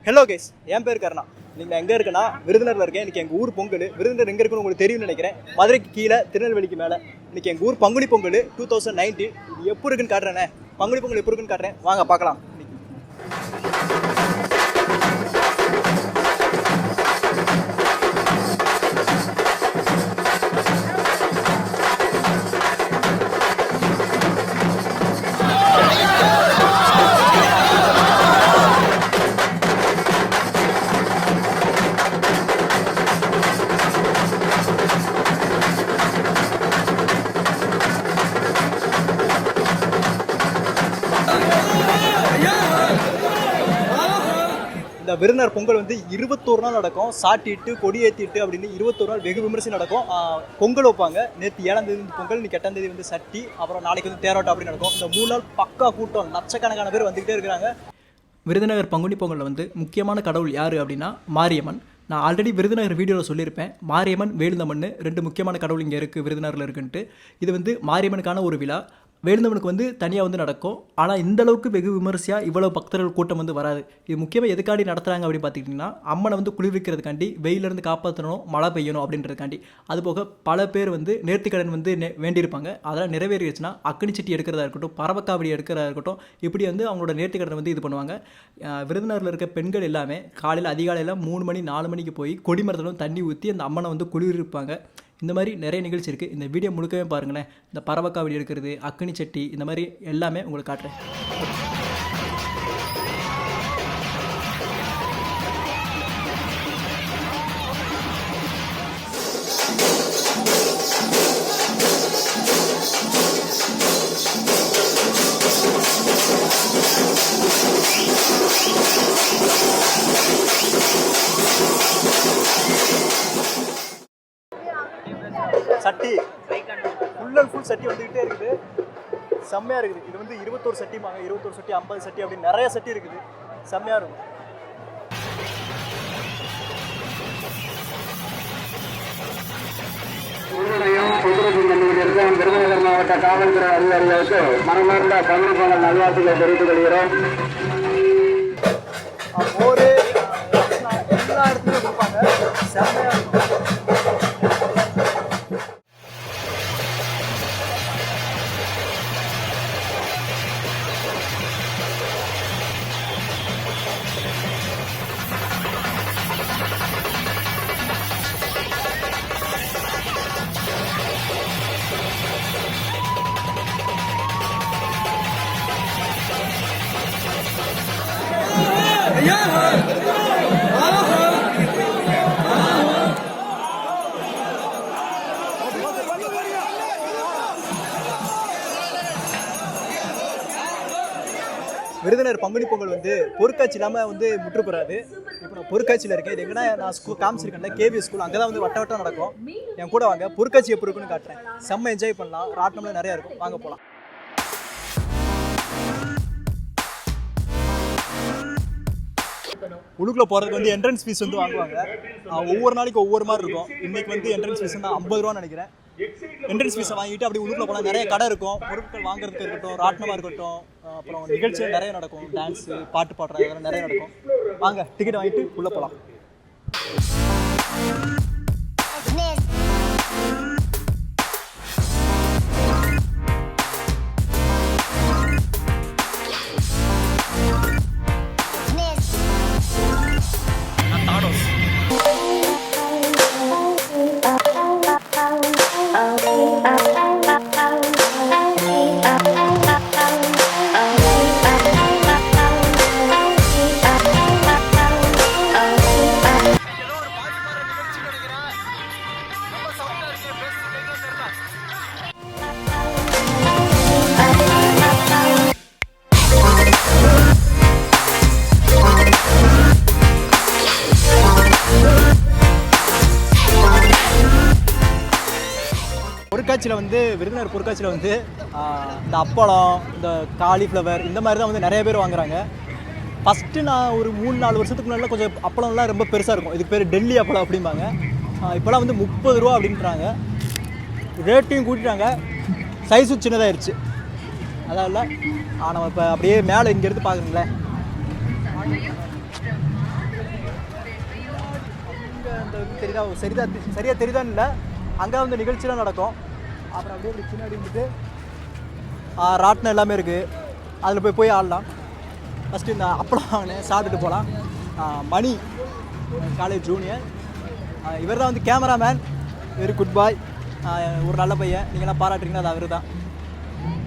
Hello guys, என் பேர் கருணா. நீங்கள் எங்கே இருக்குன்னா விருதுநகரில் இருக்கேன். இன்றைக்கி எங்கள் ஊர் பொங்கல். விருதுநகர் எங்கே இருக்குன்னு உங்களுக்கு தெரியும்னு நினைக்கிறேன். மதுரைக்கு கீழே திருநெல்வேலிக்கு மேலே. இன்றைக்கி எங்கள் ஊர் பங்குனி பொங்கல் 2019. இது எப்போ இருக்குன்னு காட்டுறேனே, பங்குனி பொங்கல் எப்போ இருக்குன்னு காட்டுறேன், வாங்க பார்க்கலாம். இந்த விருதுநகர் பொங்கல் வந்து 21 நாள் நடக்கும். சாட்டிட்டு கொடி ஏற்றிட்டு அப்படின்னு 21 நாள் வெகு விமர்சனம் நடக்கும். பொங்கல் வைப்பாங்க. நேற்று 7ஆம் தேதி வந்து பொங்கல், இன்னைக்கு 8ஆம் தேதி வந்து சட்டி, அப்புறம் நாளைக்கு வந்து தேரோட்டம் அப்படின்னு நடக்கும். இந்த 3 நாள் பக்கா கூட்டம், லட்சக்கணக்கான பேர் வந்துக்கிட்டே இருக்கிறாங்க. விருதுநகர் பங்குனி பொங்கலில் வந்து முக்கியமான கடவுள் யார் அப்படின்னா மாரியம்மன். நான் ஆல்ரெடி விருதுநகர் வீடியோவில் சொல்லியிருப்பேன், மாரியம்மன் வேலுந்தம்மன் 2 முக்கியமான கடவுள் இங்கே இருக்குது, விருதுநகரில் இருக்குன்ட்டு. இது வந்து மாரியம்மனுக்கான ஒரு விழா. வேலுந்தம்மனுக்கு வந்து தனியாக வந்து நடக்கும். ஆனால் இந்தளவுக்கு வெகு விமர்சையாக இவ்வளோ பக்தர்கள் கூட்டம் வந்து வராது. இது முக்கியமாக எதுக்காண்டி நடத்துகிறாங்க அப்படின்னு பார்த்துக்கிட்டிங்கன்னா, அம்மனை வந்து குளிர்விக்கிறதுக்காண்டி, வெயிலிருந்து காப்பாற்றணும், மழை பெய்யணும் அப்படின்றதுக்காண்டி. அதுபோக பல பேர் வந்து நேர்த்திக்கடன் வந்து வேண்டியிருப்பாங்க. அதெல்லாம் நிறைவேறிடுச்சுன்னா அக்கனி சட்டி எடுக்கிறதா இருக்கட்டும், பறவக்காவடி எடுக்கிறதா இருக்கட்டும், இப்படி வந்து அவங்களோட நேர்த்திக்கடன் வந்து இது பண்ணுவாங்க. விருதுநகரில் இருக்க பெண்கள் எல்லாமே காலையில் அதிகாலையில் 3 மணி 4 மணிக்கு போய் கொடிமரத்திலும் தண்ணி ஊற்றி அந்த அம்மனை வந்து குளிர்விப்பாங்க. இந்த மாதிரி நிறைய நிகழ்ச்சி இருக்குது. இந்த வீடியோ முழுக்கவே பாருங்களேன். இந்த பறவக்காவடி எடுக்கிறது, அக்கனி சட்டி, இந்த மாதிரி எல்லாமே உங்களுக்கு காட்டுறேன். சட்டி ஃபுல் அண்ட் ஃபுல் சட்டி வந்துக்கிட்டே இருக்குது. செம்மையாக இருக்குது. இது வந்து 21 சட்டிமாங்க. 21 சட்டி, 50 சட்டி அப்படின்னு நிறைய சட்டி இருக்குது. செம்மையாக இருக்கும். விருதுநகர் மாவட்ட காவல்துறை அதிகாரிகளுக்கு மனமார்ந்த பங்குனி பொங்கல் நல்வாழ்த்துக்களை தெரிவித்துக் கொள்கிறோம். ஒரு எல்லா இடத்துலையும் கொடுப்பாங்க. செம்மையாக இருக்கும். விருதுநகர் பங்குனி பொங்கல் வந்து பொருட்காட்சி இல்லாமல் வந்து முற்றுப்பெறாது. இப்போ நான் பொருட்காட்சியில் இருக்கேன். இது எங்கன்னா நான் ஸ்கூல் காமிச்சிருக்கேன்ல, கேவி ஸ்கூல், அங்கே தான் வந்து வட்டம் நடக்கும். என் கூட வாங்க, பொருட்காட்சி எப்படி இருக்குன்னு காட்டுறேன். செம்ம என்ஜாய் பண்ணலாம். ராட்டம்லாம் நிறையா இருக்கும், வாங்க போகலாம். உள்ளுக்குள்ளே போகிறதுக்கு வந்து என்ட்ரன்ஸ் ஃபீஸ் வந்து வாங்குவாங்க. ஒவ்வொரு நாளைக்கு ஒவ்வொரு மாதிரி இருக்கும். இன்றைக்கி வந்து என்ட்ரன்ஸ் ஃபீஸ் வந்து 50 ரூபான்னு நினைக்கிறேன். என்ட்ரன்ஸ் ஃபீஸை வாங்கிட்டு அப்படி உள்ளுக்குள்ளே போனால் நிறைய கடை இருக்கும். பொருட்கள் வாங்குறதுக்கு இருக்கட்டும், ராட்டனமாக இருக்கட்டும், அப்புறம் நிகழ்ச்சிகள் நிறைய நடக்கும். டான்ஸு, பாட்டு பாடுறது, அதெல்லாம் நிறைய நடக்கும். வாங்க, டிக்கெட் வாங்கிட்டு உள்ளே போகலாம். பொருட்காட்சியில் வந்து விருதுநகர் பொருட்காட்சியில் வந்து இந்த அப்பளம், இந்த காலிஃப்ளவர், இந்த மாதிரி தான் வந்து நிறைய பேர் வாங்குறாங்க. ஃபஸ்ட்டு நான் ஒரு 3-4 வருஷத்துக்கு முன்னாடி கொஞ்சம் அப்பளம்லாம் ரொம்ப பெருசாக இருக்கும். இதுக்கு பேர் டெல்லி அப்பளம் அப்படிம்பாங்க. இப்போலாம் வந்து 30 ரூபா அப்படின்றாங்க. ரேட்டையும் கூட்டிட்டாங்க, சைஸும் சின்னதாகிடுச்சு. அதான் இல்லை நம்ம இப்போ அப்படியே மேலே இங்கே எடுத்து பார்க்குறீங்களே, தெரியுதா சரியாக தெரியுதான்னு இல்லை, அங்கே வந்து நிகழ்ச்சிலாம் நடக்கும். அப்புறம் அப்படியே இப்படி பின்னாடி வந்துட்டு ராட்டினம் எல்லாமே இருக்குது, அதில் போய் ஆடலாம். ஃபஸ்ட்டு இந்த அப்பளம் வாங்கினேன், சாப்பிட்டுட்டு போகலாம். மணி காலேஜ் ஜூனியர், இவர் தான் வந்து கேமராமேன், வெரி குட் பாய், ஒரு நல்ல பையன், நீங்களாம் பாராட்டுறீங்கன்னா அது அவர் தான்.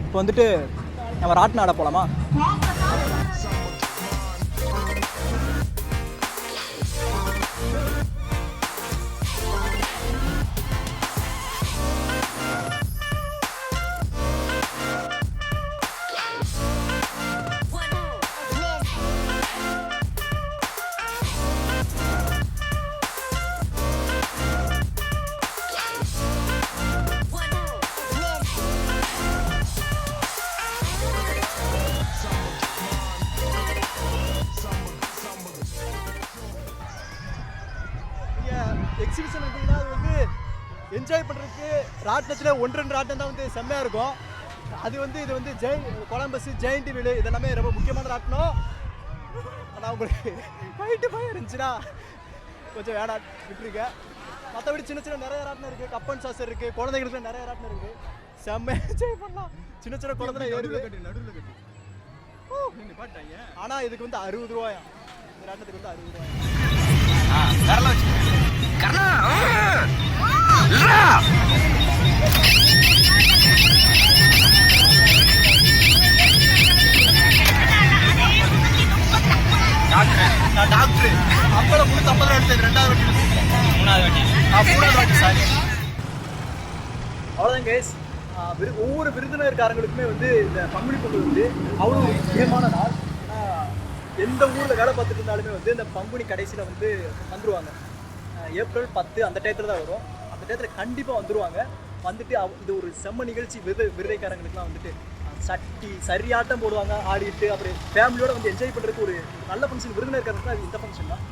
இப்போ வந்துட்டு நம்ம ராட்டினம் ஆட போகலாமா? எக்ஸிபிஷன் பார்த்தீங்கன்னா அது வந்து என்ஜாய் பண்ணுறதுக்கு ராட்டினத்தில் 1-2 ராட்டினம் தான் வந்து செம்மையாக இருக்கும். அது வந்து இது வந்து கொலம்பஸ், ஜெயிண்ட் வீலு இதெல்லாமே ரொம்ப முக்கியமான ராட்டினம். ஆனால் உங்களுக்கு ஹைட்டு பயம் இருந்துச்சுன்னா கொஞ்சம் வேணாம் விட்டுருக்கேன். மற்றபடி சின்ன சின்ன நிறைய ராட்டினம் இருக்குது, கப் அண்ட் சாசர் இருக்குது, குழந்தைங்களுக்கு நிறைய ராட்டினம் இருக்குது, செம்மையாக என்ஜாய் பண்ணலாம். சின்ன சின்ன குழந்தை நடுவில் கட்டி ஆனால் இதுக்கு வந்து 60 ரூபாயா, இந்த ராட்டினத்துக்கு வந்து 60 ரூபாயா. நான் டாக்டர் அப்பளம் கொடுத்து 50 ரூபா எடுத்தேன், 2வது வாட்டி 3வது வாட்டி சாரி. அவ்வளோதான் கைஸ். ஒவ்வொரு விருந்தினர்காரங்களுக்குமே வந்து இந்த பங்குனி பொங்கல் வந்து அவ்வளோ ஒரு முக்கியமான நாள். எந்த ஊரில் வேலை பார்த்துட்டு இருந்தாலுமே வந்து இந்த பங்குனி கடைசியில் வந்து வந்துடுவாங்க. ஏப்ரல் 10 அந்த டயத்தில் தான் வரும். அந்த டயத்தில் கண்டிப்பாக வந்துடுவாங்க. வந்துட்டு இது ஒரு செம்ம நிகழ்ச்சி. விருதைக்காரங்களுக்குலாம் வந்துட்டு சட்டி சரியாட்டம் போடுவாங்க, ஆடிட்டு அப்புறம் ஃபேமிலியோடு வந்து என்ஜாய் பண்ணுறதுக்கு ஒரு நல்ல ஃபங்க்ஷன். விருந்தினர்காரங்களுக்கு அது இந்த ஃபங்க்ஷன் தான்.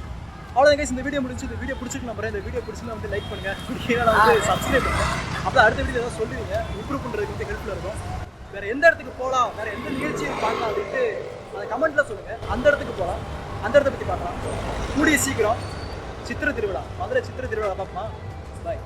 அவ்வளோதான் கைஸ், இந்த வீடியோ முடிஞ்சு. இந்த வீடியோ பிடிச்சிருக்கு நம்புறேன். இந்த வீடியோ பிடிச்சிருந்தா வந்து லைக் பண்ணுங்கள், பிடிக்கலாம் வந்து சப்ஸ்கிரைப் பண்ணுங்கள். அப்போ அடுத்த வீடியோ ஏதாவது சொல்லுவீங்க, இம்ப்ரூவ் பண்ணுறதுக்கு வந்து ஹெல்ப்ஃபுல்லாக இருக்கும். வேறு எந்த இடத்துக்கு போகலாம், வேறு எந்த நிகழ்ச்சியை பார்க்கலாம் அப்படின்ட்டு அதை கமெண்ட்டில் சொல்லுங்கள். அந்த இடத்துக்கு போகலாம், அந்த இடத்த பற்றி பார்க்கலாம். கூடிய சீக்கிரம் சித்திரை திருவிழா, மதுரை சித்திரை திருவிழா பார்ப்போமா? பாய்.